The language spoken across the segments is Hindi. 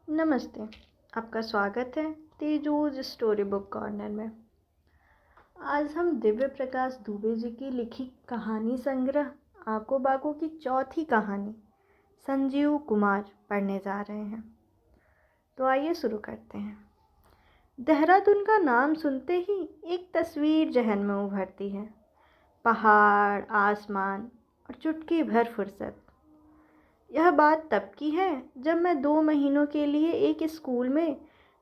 नमस्ते। आपका स्वागत है तेजूज स्टोरी बुक कॉर्नर में। आज हम दिव्य प्रकाश दुबे जी की लिखी कहानी संग्रह आंखों बागों की चौथी कहानी संजीव कुमार पढ़ने जा रहे हैं। तो आइए शुरू करते हैं। देहरादून का नाम सुनते ही एक तस्वीर जहन में उभरती है। पहाड़, आसमान और चुटकी भर फुर्सत। यह बात तब की है जब मैं 2 महीनों के लिए एक स्कूल में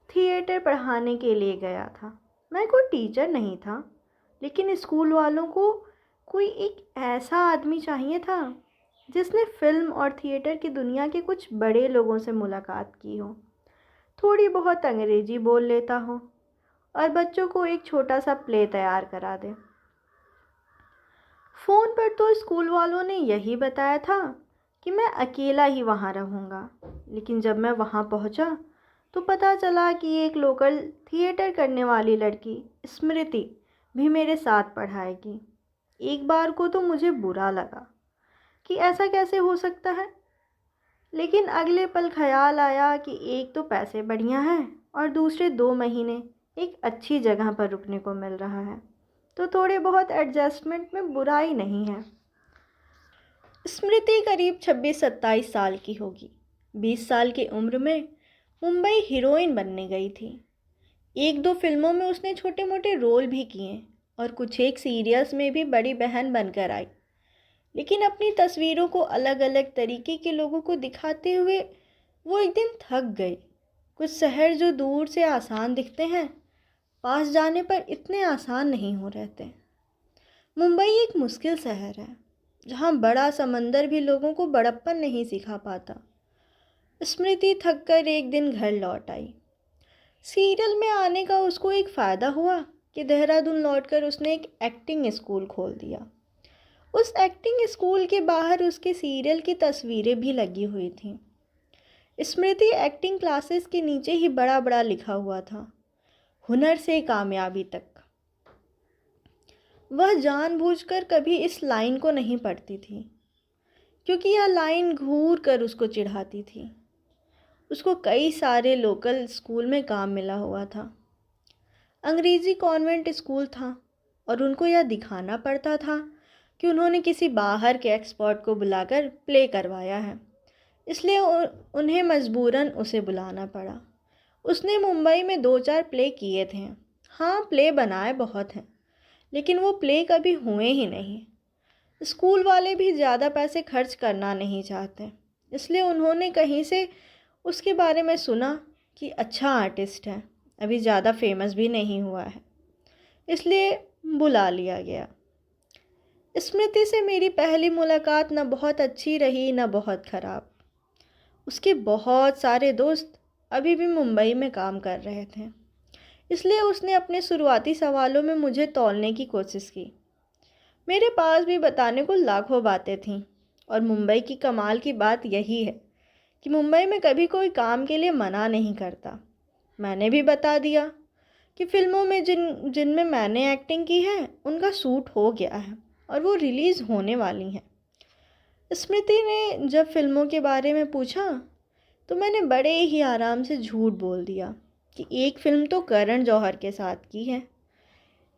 थिएटर पढ़ाने के लिए गया था। मैं कोई टीचर नहीं था, लेकिन स्कूल वालों को कोई एक ऐसा आदमी चाहिए था जिसने फिल्म और थिएटर की दुनिया के कुछ बड़े लोगों से मुलाकात की हो, थोड़ी बहुत अंग्रेजी बोल लेता हो और बच्चों को एक छोटा सा प्ले तैयार करा दे। फ़ोन पर तो स्कूल वालों ने यही बताया था कि मैं अकेला ही वहाँ रहूँगा, लेकिन जब मैं वहाँ पहुँचा तो पता चला कि एक लोकल थिएटर करने वाली लड़की स्मृति भी मेरे साथ पढ़ाएगी। एक बार को तो मुझे बुरा लगा कि ऐसा कैसे हो सकता है, लेकिन अगले पल ख्याल आया कि एक तो पैसे बढ़िया हैं और दूसरे 2 महीने एक अच्छी जगह पर रुकने को मिल रहा है, तो थोड़े बहुत एडजस्टमेंट में बुराई नहीं है। स्मृति करीब 26-27 साल की होगी। 20 साल की उम्र में मुंबई हीरोइन बनने गई थी। 1-2 फिल्मों में उसने छोटे मोटे रोल भी किए और कुछ एक सीरियल्स में भी बड़ी बहन बनकर आई। लेकिन अपनी तस्वीरों को अलग अलग तरीके के लोगों को दिखाते हुए वो एक दिन थक गई। कुछ शहर जो दूर से आसान दिखते हैं, पास जाने पर इतने आसान नहीं हो रहते। मुंबई एक मुश्किल शहर है जहाँ बड़ा समंदर भी लोगों को बड़प्पन नहीं सिखा पाता। स्मृति थककर एक दिन घर लौट आई। सीरियल में आने का उसको एक फ़ायदा हुआ कि देहरादून लौटकर उसने एक एक्टिंग स्कूल खोल दिया। उस एक्टिंग स्कूल के बाहर उसके सीरियल की तस्वीरें भी लगी हुई थीं। स्मृति एक्टिंग क्लासेस के नीचे ही बड़ा बड़ा लिखा हुआ था, हुनर से कामयाबी तक। वह जानबूझकर कभी इस लाइन को नहीं पढ़ती थी, क्योंकि यह लाइन घूर कर उसको चिढ़ाती थी। उसको कई सारे लोकल स्कूल में काम मिला हुआ था। अंग्रेज़ी कॉन्वेंट स्कूल था और उनको यह दिखाना पड़ता था कि उन्होंने किसी बाहर के एक्सपर्ट को बुलाकर प्ले करवाया है, इसलिए उन्हें मजबूरन उसे बुलाना पड़ा। उसने मुंबई में 2-4 प्ले किए थे। हाँ, प्ले बनाए बहुत हैं, लेकिन वो प्ले कभी हुए ही नहीं। स्कूल वाले भी ज़्यादा पैसे खर्च करना नहीं चाहते, इसलिए उन्होंने कहीं से उसके बारे में सुना कि अच्छा आर्टिस्ट है, अभी ज़्यादा फेमस भी नहीं हुआ है, इसलिए बुला लिया गया। स्मृति से मेरी पहली मुलाकात न बहुत अच्छी रही न बहुत ख़राब। उसके बहुत सारे दोस्त अभी भी मुंबई में काम कर रहे थे, इसलिए उसने अपने शुरुआती सवालों में मुझे तौलने की कोशिश की। मेरे पास भी बताने को लाखों बातें थीं, और मुंबई की कमाल की बात यही है कि मुंबई में कभी कोई काम के लिए मना नहीं करता। मैंने भी बता दिया कि फ़िल्मों में जिनमें मैंने एक्टिंग की है उनका शूट हो गया है और वो रिलीज़ होने वाली हैं। स्मृति ने जब फिल्मों के बारे में पूछा तो मैंने बड़े ही आराम से झूठ बोल दिया कि एक फ़िल्म तो करण जौहर के साथ की है,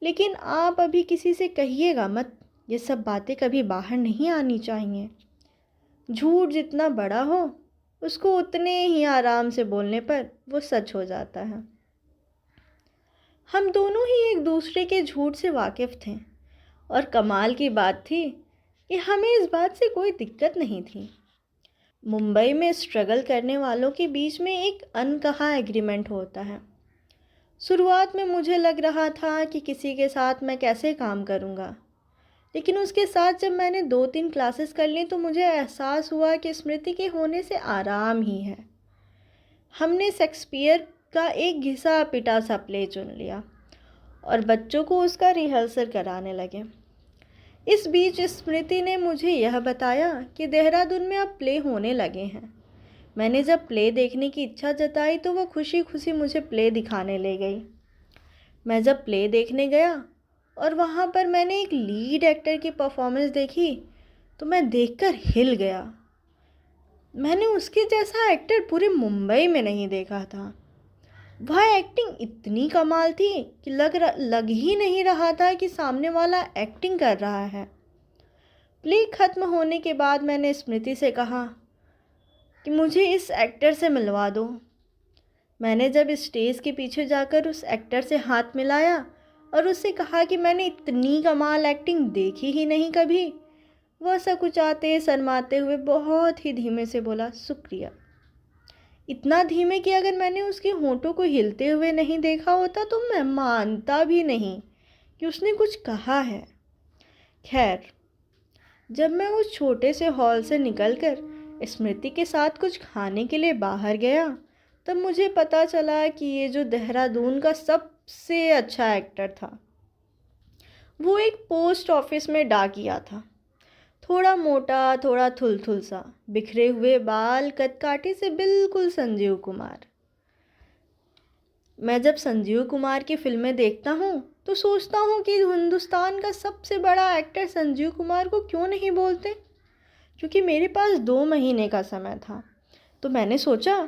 लेकिन आप अभी किसी से कहिएगा मत, ये सब बातें कभी बाहर नहीं आनी चाहिए। झूठ जितना बड़ा हो उसको उतने ही आराम से बोलने पर वो सच हो जाता है। हम दोनों ही एक दूसरे के झूठ से वाकिफ़ थे, और कमाल की बात थी कि हमें इस बात से कोई दिक्कत नहीं थी। मुंबई में स्ट्रगल करने वालों के बीच में एक अनकहा एग्रीमेंट होता है। शुरुआत में मुझे लग रहा था कि किसी के साथ मैं कैसे काम करूँगा, लेकिन उसके साथ जब मैंने 2-3 क्लासेस कर ली तो मुझे एहसास हुआ कि स्मृति के होने से आराम ही है। हमने शेक्सपियर का एक घिसा पिटा सा प्ले चुन लिया और बच्चों को उसका रिहर्सल कराने लगे। इस बीच स्मृति ने मुझे यह बताया कि देहरादून में अब प्ले होने लगे हैं। मैंने जब प्ले देखने की इच्छा जताई तो वह खुशी खुशी मुझे प्ले दिखाने ले गई। मैं जब प्ले देखने गया और वहाँ पर मैंने एक लीड एक्टर की परफॉर्मेंस देखी तो मैं देखकर हिल गया। मैंने उसके जैसा एक्टर पूरे मुंबई में नहीं देखा था। वह एक्टिंग इतनी कमाल थी कि लग ही नहीं रहा था कि सामने वाला एक्टिंग कर रहा है। प्ले खत्म होने के बाद मैंने स्मृति से कहा कि मुझे इस एक्टर से मिलवा दो। मैंने जब स्टेज के पीछे जाकर उस एक्टर से हाथ मिलाया और उससे कहा कि मैंने इतनी कमाल एक्टिंग देखी ही नहीं कभी, वह सकुचाते शर्माते हुए बहुत ही धीमे से बोला, शुक्रिया। इतना धीमे कि अगर मैंने उसके होंठों को हिलते हुए नहीं देखा होता तो मैं मानता भी नहीं कि उसने कुछ कहा है। खैर, जब मैं उस छोटे से हॉल से निकलकर स्मृति के साथ कुछ खाने के लिए बाहर गया, तब मुझे पता चला कि ये जो देहरादून का सबसे अच्छा एक्टर था, वो एक पोस्ट ऑफिस में डाकिया था। थोड़ा मोटा, थोड़ा थुलथुल सा, बिखरे हुए बाल, कदकाठी से बिल्कुल संजीव कुमार। मैं जब संजीव कुमार की फिल्में देखता हूँ तो सोचता हूँ कि हिंदुस्तान का सबसे बड़ा एक्टर संजीव कुमार को क्यों नहीं बोलते। क्योंकि मेरे पास 2 महीने का समय था, तो मैंने सोचा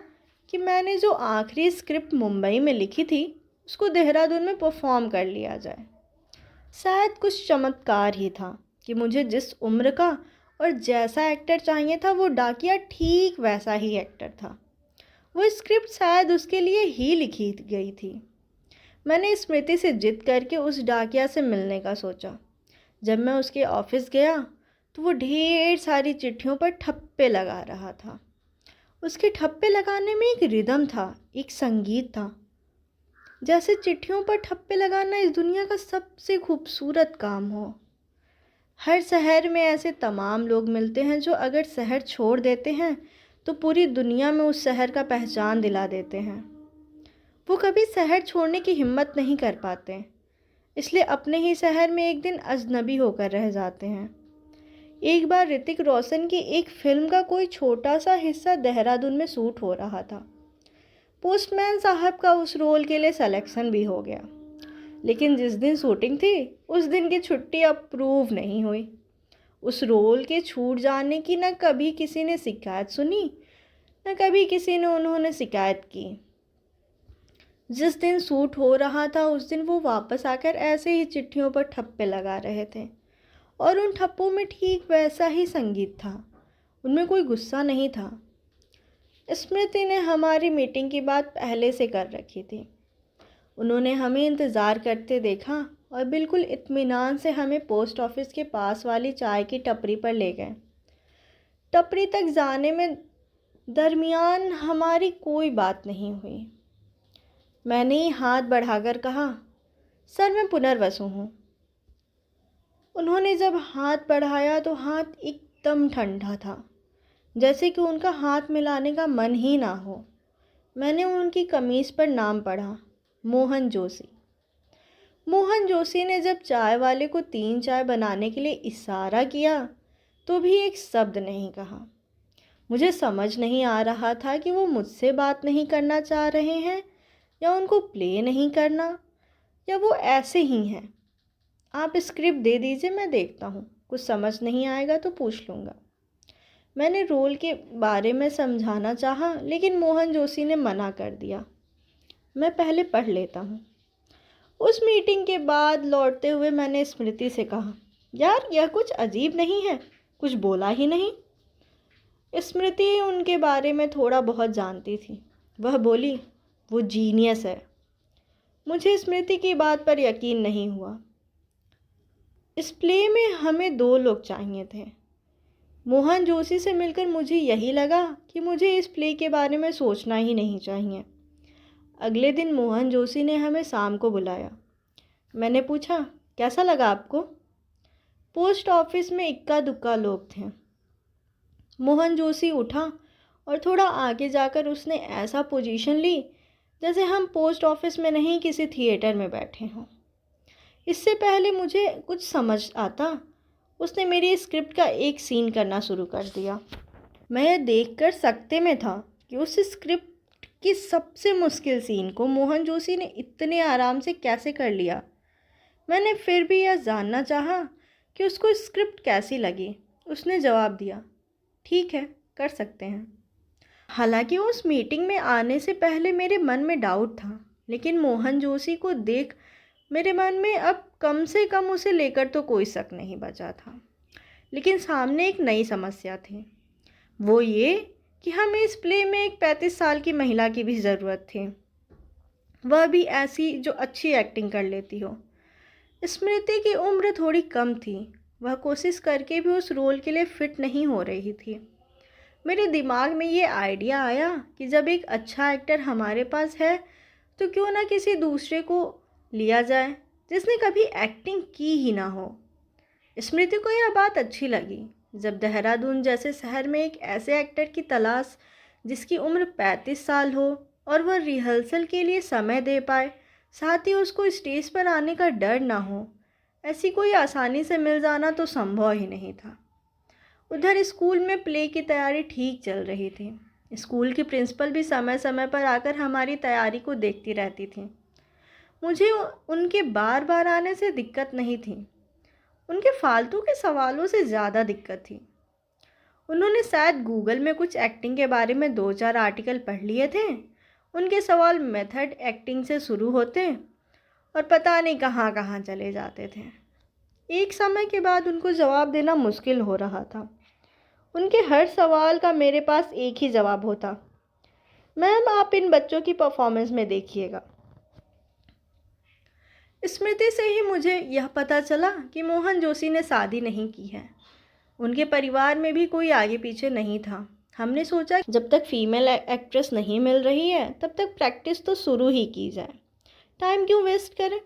कि मैंने जो आखिरी स्क्रिप्ट मुंबई में लिखी थी उसको देहरादून में परफॉर्म कर लिया जाए। शायद कुछ चमत्कार ही था कि मुझे जिस उम्र का और जैसा एक्टर चाहिए था वो डाकिया ठीक वैसा ही एक्टर था। वो स्क्रिप्ट शायद उसके लिए ही लिखी गई थी। मैंने स्मृति से जिद करके उस डाकिया से मिलने का सोचा। जब मैं उसके ऑफिस गया तो वो ढेर सारी चिट्ठियों पर ठप्पे लगा रहा था। उसके ठप्पे लगाने में एक रिदम था, एक संगीत था। जैसे चिट्ठियों पर ठप्पे लगाना इस दुनिया का सबसे खूबसूरत काम हो। हर शहर में ऐसे तमाम लोग मिलते हैं जो अगर शहर छोड़ देते हैं तो पूरी दुनिया में उस शहर का पहचान दिला देते हैं। वो कभी शहर छोड़ने की हिम्मत नहीं कर पाते, इसलिए अपने ही शहर में एक दिन अजनबी होकर रह जाते हैं। एक बार ऋतिक रोशन की एक फिल्म का कोई छोटा सा हिस्सा देहरादून में शूट हो रहा था। पोस्टमैन साहब का उस रोल के लिए सिलेक्शन भी हो गया, लेकिन जिस दिन शूटिंग थी उस दिन की छुट्टी अप्रूव नहीं हुई। उस रोल के छूट जाने की न कभी किसी ने शिकायत सुनी, न कभी किसी ने उन्होंने शिकायत की। जिस दिन शूट हो रहा था उस दिन वो वापस आकर ऐसे ही चिट्ठियों पर ठप्पे लगा रहे थे, और उन ठप्पों में ठीक वैसा ही संगीत था। उनमें कोई गुस्सा नहीं था। स्मृति ने हमारी मीटिंग की बात पहले से कर रखी थी। उन्होंने हमें इंतज़ार करते देखा और बिल्कुल इत्मीनान से हमें पोस्ट ऑफिस के पास वाली चाय की टपरी पर ले गए। टपरी तक जाने में दरमियान हमारी कोई बात नहीं हुई। मैंने ही हाथ बढ़ाकर कहा, सर मैं पुनर्वसु हूँ। उन्होंने जब हाथ बढ़ाया तो हाथ एकदम ठंडा था, जैसे कि उनका हाथ मिलाने का मन ही ना हो। मैंने उनकी कमीज़ पर नाम पढ़ा, मोहन जोशी। मोहन जोशी ने जब चाय वाले को 3 चाय बनाने के लिए इशारा किया तो भी एक शब्द नहीं कहा। मुझे समझ नहीं आ रहा था कि वो मुझसे बात नहीं करना चाह रहे हैं या उनको प्ले नहीं करना, या वो ऐसे ही हैं। आप स्क्रिप्ट दे दीजिए, मैं देखता हूँ, कुछ समझ नहीं आएगा तो पूछ लूँगा। मैंने रोल के बारे में समझाना चाहा, लेकिन मोहन जोशी ने मना कर दिया। मैं पहले पढ़ लेता हूँ। उस मीटिंग के बाद लौटते हुए मैंने स्मृति से कहा, यार यह कुछ अजीब नहीं है, कुछ बोला ही नहीं। स्मृति उनके बारे में थोड़ा बहुत जानती थी। वह बोली, वो जीनियस है। मुझे स्मृति की बात पर यकीन नहीं हुआ। इस प्ले में हमें 2 लोग चाहिए थे। मोहन जोशी से मिलकर मुझे यही लगा कि मुझे इस प्ले के बारे में सोचना ही नहीं चाहिए। अगले दिन मोहन जोशी ने हमें शाम को बुलाया। मैंने पूछा, कैसा लगा आपको? पोस्ट ऑफिस में इक्का दुक्का लोग थे। मोहन जोशी उठा और थोड़ा आगे जाकर उसने ऐसा पोजीशन ली जैसे हम पोस्ट ऑफिस में नहीं किसी थिएटर में बैठे हों। इससे पहले मुझे कुछ समझ आता, उसने मेरी स्क्रिप्ट का एक सीन करना शुरू कर दिया। मैं यह देखकर सकते में था कि उस स्क्रिप्ट की सबसे मुश्किल सीन को मोहन जोशी ने इतने आराम से कैसे कर लिया। मैंने फिर भी यह जानना चाहा कि उसको स्क्रिप्ट कैसी लगी। उसने जवाब दिया, ठीक है, कर सकते हैं। हालांकि उस मीटिंग में आने से पहले मेरे मन में डाउट था, लेकिन मोहन जोशी को देख मेरे मन में अब कम से कम उसे लेकर तो कोई शक नहीं बचा था। लेकिन सामने एक नई समस्या थी, वो ये कि हमें इस प्ले में एक 35 साल की महिला की भी ज़रूरत थी, वह भी ऐसी जो अच्छी एक्टिंग कर लेती हो। स्मृति की उम्र थोड़ी कम थी, वह कोशिश करके भी उस रोल के लिए फिट नहीं हो रही थी। मेरे दिमाग में ये आइडिया आया कि जब एक अच्छा एक्टर हमारे पास है तो क्यों ना किसी दूसरे को लिया जाए जिसने कभी एक्टिंग की ही ना हो। स्मृति को यह बात अच्छी लगी। जब देहरादून जैसे शहर में एक ऐसे एक्टर की तलाश जिसकी उम्र 35 साल हो और वह रिहर्सल के लिए समय दे पाए, साथ ही उसको स्टेज पर आने का डर ना हो, ऐसी कोई आसानी से मिल जाना तो संभव ही नहीं था। उधर स्कूल में प्ले की तैयारी ठीक चल रही थी। स्कूल की प्रिंसिपल भी समय समय पर आकर हमारी तैयारी को देखती रहती थी। मुझे उनके बार बार आने से दिक्कत नहीं थी, उनके फालतू के सवालों से ज़्यादा दिक्कत थी। उन्होंने शायद गूगल में कुछ एक्टिंग के बारे में 2-4 आर्टिकल पढ़ लिए थे। उनके सवाल मेथड एक्टिंग से शुरू होते और पता नहीं कहाँ कहाँ चले जाते थे। एक समय के बाद उनको जवाब देना मुश्किल हो रहा था। उनके हर सवाल का मेरे पास एक ही जवाब होता, मैम आप इन बच्चों की परफॉर्मेंस में देखिएगा। स्मृति से ही मुझे यह पता चला कि मोहन जोशी ने शादी नहीं की है। उनके परिवार में भी कोई आगे पीछे नहीं था। हमने सोचा जब तक फीमेल एक्ट्रेस नहीं मिल रही है तब तक प्रैक्टिस तो शुरू ही की जाए, टाइम क्यों वेस्ट करें।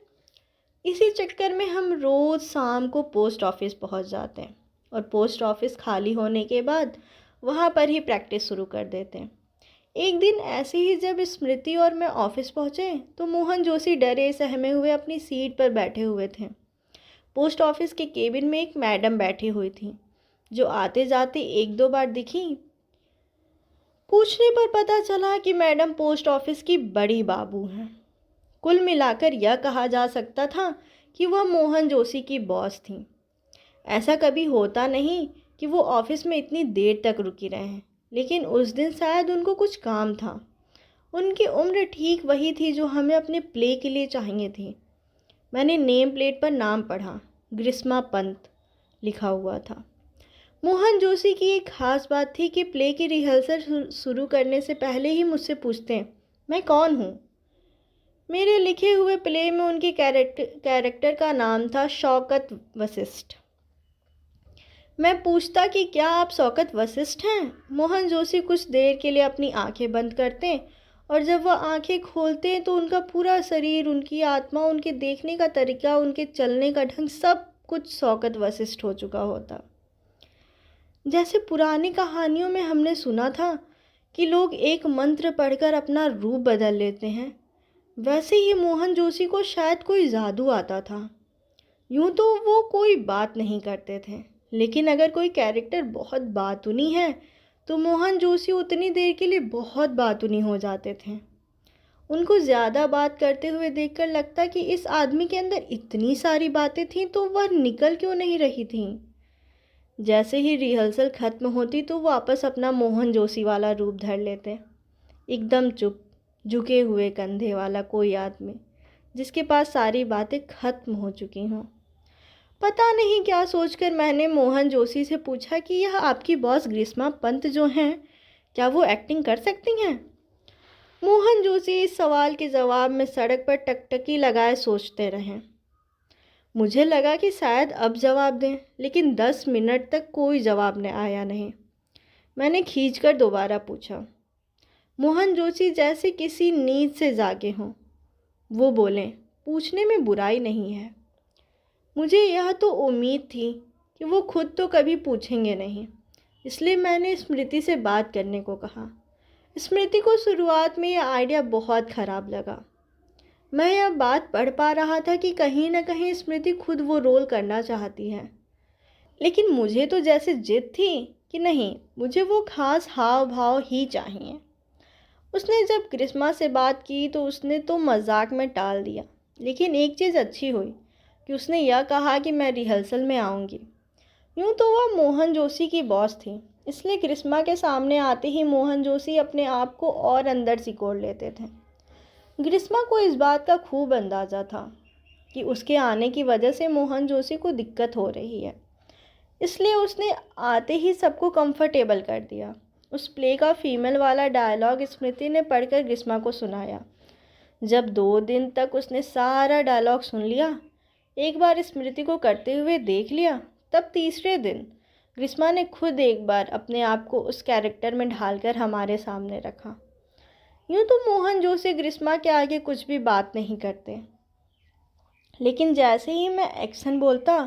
इसी चक्कर में हम रोज़ शाम को पोस्ट ऑफिस पहुंच जाते हैं और पोस्ट ऑफिस खाली होने के बाद वहां पर ही प्रैक्टिस शुरू कर देते हैं। एक दिन ऐसे ही जब स्मृति और मैं ऑफिस पहुंचे तो मोहन जोशी डरे सहमे हुए अपनी सीट पर बैठे हुए थे। पोस्ट ऑफिस के केबिन में एक मैडम बैठी हुई थी जो आते जाते 1-2 बार दिखी। पूछने पर पता चला कि मैडम पोस्ट ऑफिस की बड़ी बाबू हैं। कुल मिलाकर यह कहा जा सकता था कि वह मोहन जोशी की बॉस थी। ऐसा कभी होता नहीं कि वो ऑफिस में इतनी देर तक रुकी रहें, लेकिन उस दिन शायद उनको कुछ काम था। उनकी उम्र ठीक वही थी जो हमें अपने प्ले के लिए चाहिए थी। मैंने नेम प्लेट पर नाम पढ़ा, ग्रीष्मा पंत लिखा हुआ था। मोहन जोशी की एक खास बात थी कि प्ले की रिहर्सल शुरू करने से पहले ही मुझसे पूछते मैं कौन हूँ। मेरे लिखे हुए प्ले में उनके कैरेक्टर का नाम था शौकत वशिष्ठ। मैं पूछता कि क्या आप शौकत वशिष्ठ हैं। मोहन जोशी कुछ देर के लिए अपनी आंखें बंद करते और जब वह आंखें खोलते तो उनका पूरा शरीर, उनकी आत्मा, उनके देखने का तरीका, उनके चलने का ढंग, सब कुछ शौकत वशिष्ठ हो चुका होता। जैसे पुरानी कहानियों में हमने सुना था कि लोग एक मंत्र पढ़कर अपना रूप बदल लेते हैं, वैसे ही मोहन जोशी को शायद कोई जादू आता था। यूं तो वो कोई बात नहीं करते थे, लेकिन अगर कोई कैरेक्टर बहुत बातूनी है तो मोहन जोशी उतनी देर के लिए बहुत बातूनी हो जाते थे। उनको ज़्यादा बात करते हुए देखकर लगता कि इस आदमी के अंदर इतनी सारी बातें थीं तो वह निकल क्यों नहीं रही थीं। जैसे ही रिहर्सल खत्म होती तो वापस अपना मोहन जोशी वाला रूप धर लेते, एकदम चुप, झुके हुए कंधे वाला कोई आदमी जिसके पास सारी बातें खत्म हो चुकी हों। पता नहीं क्या सोचकर मैंने मोहन जोशी से पूछा कि यह आपकी बॉस ग्रीष्मा पंत जो हैं, क्या वो एक्टिंग कर सकती हैं। मोहन जोशी इस सवाल के जवाब में सड़क पर टकटकी लगाए सोचते रहे। मुझे लगा कि शायद अब जवाब दें, लेकिन 10 मिनट तक कोई जवाब न आया नहीं। मैंने खींचकर दोबारा पूछा। मोहन जोशी जैसे किसी नींद से जागे हों। वो बोले, पूछने में बुराई नहीं है। मुझे यह तो उम्मीद थी कि वो खुद तो कभी पूछेंगे नहीं, इसलिए मैंने स्मृति से बात करने को कहा। स्मृति को शुरुआत में यह आइडिया बहुत ख़राब लगा। मैं यह बात पढ़ पा रहा था कि कहीं ना कहीं स्मृति खुद वो रोल करना चाहती है, लेकिन मुझे तो जैसे जिद थी कि नहीं, मुझे वो खास हाव भाव ही चाहिए। उसने जब ग्रीष्मा से बात की तो उसने तो मजाक में टाल दिया, लेकिन एक चीज़ अच्छी हुई कि उसने यह कहा कि मैं रिहर्सल में आऊँगी। यूँ तो वह मोहन जोशी की बॉस थी, इसलिए ग्रीष्मा के सामने आते ही मोहन जोशी अपने आप को और अंदर सिकोड़ लेते थे। ग्रीष्मा को इस बात का खूब अंदाज़ा था कि उसके आने की वजह से मोहन जोशी को दिक्कत हो रही है, इसलिए उसने आते ही सबको कंफर्टेबल कर दिया। उस प्ले का फीमेल वाला डायलॉग स्मृति ने पढ़कर ग्रीष्मा को सुनाया। जब 2 दिन तक उसने सारा डायलॉग सुन लिया, एक बार स्मृति को करते हुए देख लिया, तब तीसरे दिन ग्रीष्मा ने खुद एक बार अपने आप को उस कैरेक्टर में ढालकर हमारे सामने रखा। यूँ तो मोहन जोशी ग्रीष्मा के आगे कुछ भी बात नहीं करते, लेकिन जैसे ही मैं एक्शन बोलता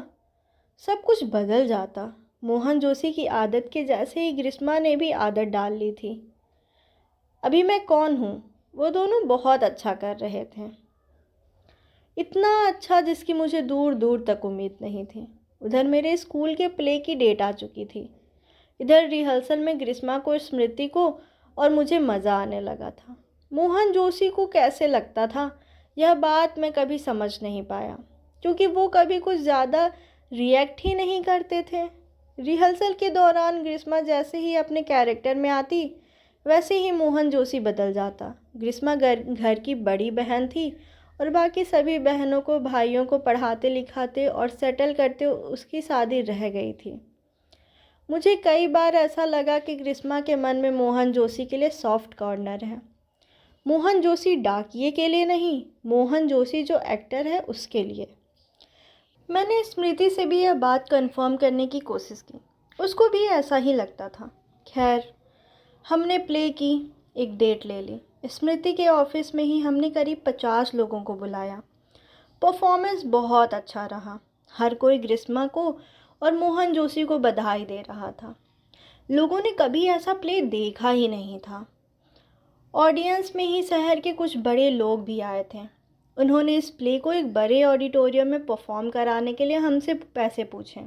सब कुछ बदल जाता। मोहन जोशी की आदत के जैसे ही ग्रीष्मा ने भी आदत डाल ली थी। अभी मैं कौन हूँ, वो दोनों बहुत अच्छा कर रहे थे, इतना अच्छा जिसकी मुझे दूर दूर तक उम्मीद नहीं थी। उधर मेरे स्कूल के प्ले की डेट आ चुकी थी, इधर रिहर्सल में ग्रीष्मा को, स्मृति को और मुझे मज़ा आने लगा था। मोहन जोशी को कैसे लगता था यह बात मैं कभी समझ नहीं पाया, क्योंकि वो कभी कुछ ज़्यादा रिएक्ट ही नहीं करते थे। रिहर्सल के दौरान ग्रीष्मा जैसे ही अपने कैरेक्टर में आती, वैसे ही मोहन जोशी बदल जाता। ग्रीष्मा घर की बड़ी बहन थी और बाकी सभी बहनों को, भाइयों को पढ़ाते लिखाते और सेटल करते उसकी शादी रह गई थी। मुझे कई बार ऐसा लगा कि ग्रीष्मा के मन में मोहन जोशी के लिए सॉफ्ट कॉर्नर है। मोहन जोशी डाकिये के लिए नहीं, मोहन जोशी जो एक्टर है उसके लिए। मैंने स्मृति से भी यह बात कंफर्म करने की कोशिश की, उसको भी ऐसा ही लगता था। खैर, हमने प्ले की, एक डेट ले ली। स्मृति के ऑफिस में ही हमने करीब 50 लोगों को बुलाया। परफॉर्मेंस बहुत अच्छा रहा। हर कोई ग्रीष्मा को और मोहन जोशी को बधाई दे रहा था। लोगों ने कभी ऐसा प्ले देखा ही नहीं था। ऑडियंस में ही शहर के कुछ बड़े लोग भी आए थे। उन्होंने इस प्ले को एक बड़े ऑडिटोरियम में परफॉर्म कराने के लिए हमसे पैसे पूछे।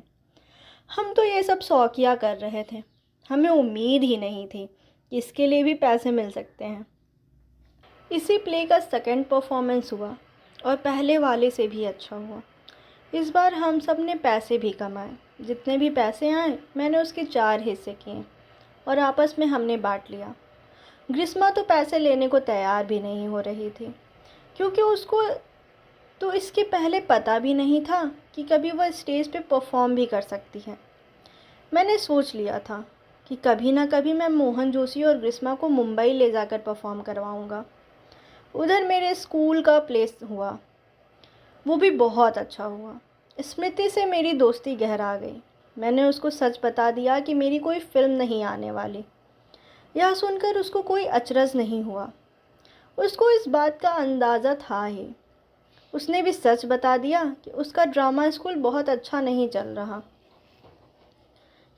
हम तो ये सब शौकिया कर रहे थे, हमें उम्मीद ही नहीं थी कि इसके लिए भी पैसे मिल सकते हैं। इसी प्ले का सेकंड परफॉर्मेंस हुआ और पहले वाले से भी अच्छा हुआ। इस बार हम सब ने पैसे भी कमाए। जितने भी पैसे आए मैंने उसके 4 हिस्से किए और आपस में हमने बांट लिया। ग्रीष्मा तो पैसे लेने को तैयार भी नहीं हो रही थी, क्योंकि उसको तो इसके पहले पता भी नहीं था कि कभी वह स्टेज पे परफॉर्म भी कर सकती है। मैंने सोच लिया था कि कभी ना कभी मैं मोहन जोशी और ग्रीष्मा को मुंबई ले जाकर परफॉर्म करवाऊंगा। उधर मेरे स्कूल का प्ले हुआ, वो भी बहुत अच्छा हुआ। स्मृति से मेरी दोस्ती गहरा गई। मैंने उसको सच बता दिया कि मेरी कोई फिल्म नहीं आने वाली। यह सुनकर उसको कोई अचरज नहीं हुआ, उसको इस बात का अंदाज़ा था ही। उसने भी सच बता दिया कि उसका ड्रामा स्कूल बहुत अच्छा नहीं चल रहा।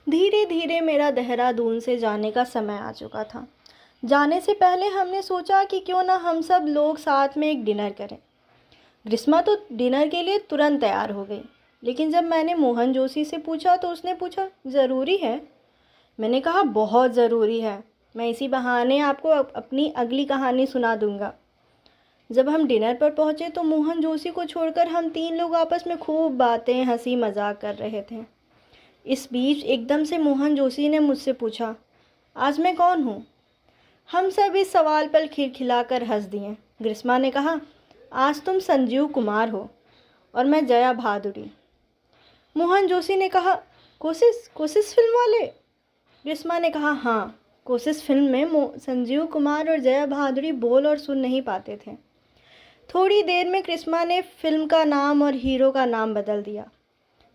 धीरे धीरे मेरा देहरादून से जाने का समय आ चुका था। जाने से पहले हमने सोचा कि क्यों ना हम सब लोग साथ में एक डिनर करें। ग्रीष्मा तो डिनर के लिए तुरंत तैयार हो गई, लेकिन जब मैंने मोहन जोशी से पूछा तो उसने पूछा, ज़रूरी है? मैंने कहा, बहुत ज़रूरी है। मैं इसी बहाने आपको अपनी अगली कहानी सुना दूंगा। जब हम डिनर पर पहुंचे तो मोहन जोशी को छोड़कर हम 3 लोग आपस में खूब बातें, हंसी मजाक कर रहे थे। इस बीच एकदम से मोहन जोशी ने मुझसे पूछा, आज मैं कौन हूँ? हम सब इस सवाल पर खिलखिलाकर हंस दिए। ग्रीष्मा ने कहा, आज तुम संजीव कुमार हो और मैं जया भादुड़ी। मोहन जोशी ने कहा, कोशिश फिल्म वाले? ग्रीष्मा ने कहा, हाँ, कोशिश फिल्म में संजीव कुमार और जया भादुड़ी बोल और सुन नहीं पाते थे। थोड़ी देर में ग्रीष्मा ने फिल्म का नाम और हीरो का नाम बदल दिया।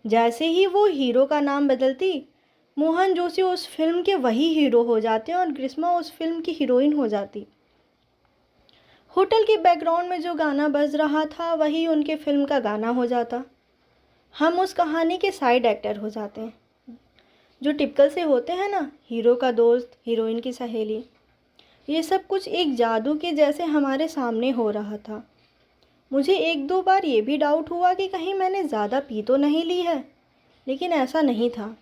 जैसे ही वो हीरो का नाम बदलती, मोहन जोशी उस फिल्म के वही हीरो हो जाते और ग्रीष्मा उस फिल्म की हीरोइन हो जाती। होटल के बैकग्राउंड में जो गाना बज रहा था वही उनके फिल्म का गाना हो जाता। हम उस कहानी के साइड एक्टर हो जाते हैं, जो टिपिकल से होते हैं ना, हीरो का दोस्त, हीरोइन की सहेली। ये सब कुछ एक जादू के जैसे हमारे सामने हो रहा था। मुझे 1-2 बार ये भी डाउट हुआ कि कहीं मैंने ज़्यादा पी तो नहीं ली है, लेकिन ऐसा नहीं था।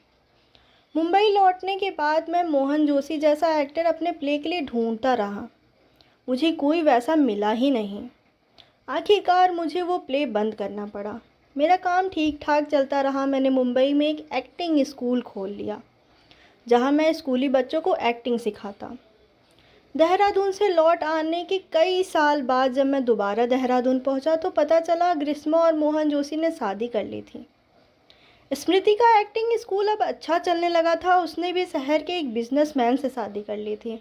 मुंबई लौटने के बाद मैं मोहन जोशी जैसा एक्टर अपने प्ले के लिए ढूंढता रहा। मुझे कोई वैसा मिला ही नहीं। आखिरकार मुझे वो प्ले बंद करना पड़ा। मेरा काम ठीक ठाक चलता रहा। मैंने मुंबई में एक एक्टिंग स्कूल खोल लिया। जहाँ मैं स्कूली बच्चों को एक्टिंग सिखाता। देहरादून से लौट आने के कई साल बाद जब मैं दोबारा देहरादून पहुंचा तो पता चला ग्रीष्मा और मोहन जोशी ने शादी कर ली थी। स्मृति का एक्टिंग स्कूल अब अच्छा चलने लगा था। उसने भी शहर के एक बिजनेसमैन से शादी कर ली थी।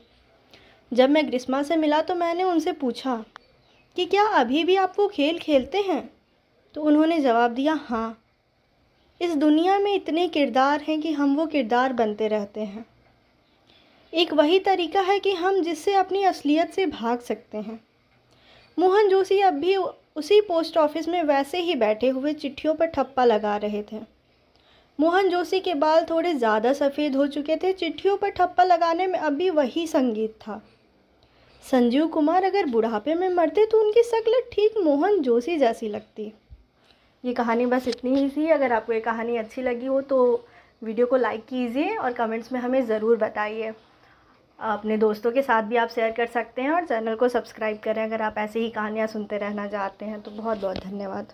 जब मैं ग्रीष्मा से मिला तो मैंने उनसे पूछा कि क्या अभी भी आप वो खेल खेलते हैं, तो उन्होंने जवाब दिया, हाँ, इस दुनिया में इतने किरदार हैं कि हम वो किरदार बनते रहते हैं। एक वही तरीका है कि हम जिससे अपनी असलियत से भाग सकते हैं। मोहन जोशी अब भी उसी पोस्ट ऑफिस में वैसे ही बैठे हुए चिट्ठियों पर ठप्पा लगा रहे थे। मोहन जोशी के बाल थोड़े ज़्यादा सफ़ेद हो चुके थे। चिट्ठियों पर ठप्पा लगाने में अभी वही संगीत था। संजीव कुमार अगर बुढ़ापे में मरते तो उनकी शक्ल ठीक मोहन जोशी जैसी लगती। ये कहानी बस इतनी ही थी। अगर आपको ये कहानी अच्छी लगी हो तो वीडियो को लाइक कीजिए और कमेंट्स में हमें ज़रूर बताइए। अपने दोस्तों के साथ भी आप शेयर कर सकते हैं और चैनल को सब्सक्राइब करें अगर आप ऐसे ही कहानियाँ सुनते रहना चाहते हैं। तो बहुत बहुत धन्यवाद।